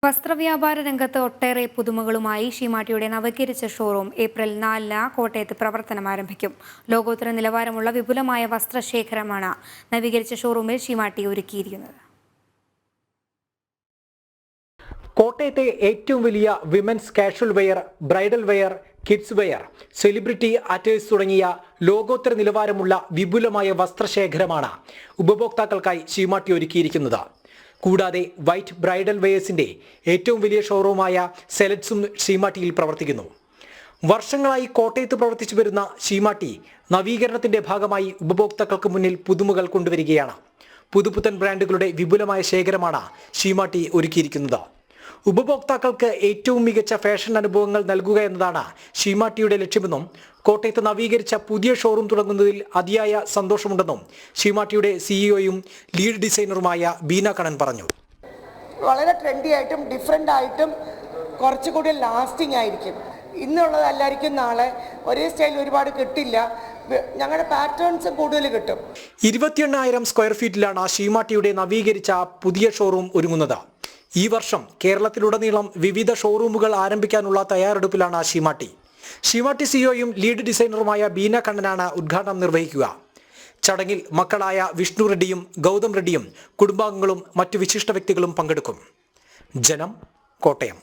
വസ്ത്രവ്യാപാര രംഗത്ത് ഒട്ടേറെ പുതുമകളുമായി ഷീമാട്ടിയുടെ നവീകരിച്ച ഷോറൂം ഏപ്രിൽ 4-ന് കോട്ടയത്ത് പ്രവർത്തനം ആരംഭിക്കും. ലോകോത്തര നിലവാരമുള്ള വിപുലമായ വസ്ത്രശേഖരമാണ് നവീകരിച്ച ഷോറൂമിൽ ഷീമാട്ടി ഒരുക്കിയിരിക്കുന്നത്. കോട്ടയത്തെ ഏറ്റവും വലിയ women's casual wear, bridal wear, kids wear, celebrity attires തുടങ്ങിയ ലോകോത്തര നിലവാരമുള്ള വിപുലമായ വസ്ത്രശേഖരമാണ് ഉപഭോക്താക്കൾക്കായി ഷീമാട്ടി ഒരുക്കിയിരിക്കുന്നത്. കൂടാതെ വൈറ്റ് ബ്രൈഡൽ വെയേഴ്സിന്റെ ഏറ്റവും വലിയ ഷോറൂമായ സെലറ്റ്സും ഷീമാട്ടിയിൽ പ്രവർത്തിക്കുന്നു. വർഷങ്ങളായി കോട്ടയത്ത് പ്രവർത്തിച്ചു വരുന്ന ഷീമാട്ടി നവീകരണത്തിന്റെ ഭാഗമായി ഉപഭോക്താക്കൾക്ക് മുന്നിൽ പുതുമകൾ കൊണ്ടുവരികയാണ്. പുതുപുത്തൻ ബ്രാൻഡുകളുടെ വിപുലമായ ശേഖരമാണ് ഷീമാട്ടി ഒരുക്കിയിരിക്കുന്നത്. ഉപഭോക്താക്കൾക്ക് ഏറ്റവും മികച്ച ഫാഷൻ അനുഭവങ്ങൾ നൽകുക എന്നതാണ് ഷീമാട്ടിയുടെ ലക്ഷ്യമെന്നും കോട്ടയത്ത് നവീകരിച്ച പുതിയ ഷോറൂം തുടങ്ങുന്നതിൽ അതിയായ സന്തോഷമുണ്ടെന്നും ഷീമാട്ടിയുടെ സിഇഒയും ലീഡ് ഡിസൈനറുമായ ബീന കണ്ണൻ പറഞ്ഞു. വളരെ ട്രെൻഡി ആയിട്ടും ഡിഫറെൻ്റ് ആയിട്ടും കുറച്ചുകൂടി ലാസ്റ്റിംഗ് ആയിരിക്കും. ഇന്നുള്ളതല്ലായിരിക്കും നാളെ. ഒരേ സ്റ്റൈൽ ഒരുപാട് കിട്ടില്ല. ഞങ്ങളുടെ പാറ്റേൺസ് കൂടുതൽ കിട്ടും. 28,000 സ്ക്വയർ ഫീറ്റിലാണ് ഷീമാട്ടിയുടെ നവീകരിച്ച പുതിയ ഷോറൂം ഒരുങ്ങുന്നത്. ഈ വർഷം കേരളത്തിലുടനീളം വിവിധ ഷോറൂമുകൾ ആരംഭിക്കാനുള്ള തയ്യാറെടുപ്പിലാണ് ഷീമാട്ടി. ഷീമാട്ടി സിഇഒയും ലീഡ് ഡിസൈനറുമായ ബീന കണ്ണനാണ് ഉദ്ഘാടനം നിർവഹിക്കുക. ചടങ്ങിൽ മക്കളായ വിഷ്ണു റെഡ്ഡിയും ഗൗതം റെഡ്ഡിയും കുടുംബാംഗങ്ങളും മറ്റു വിശിഷ്ട വ്യക്തികളും പങ്കെടുക്കും. ജനം, കോട്ടയം.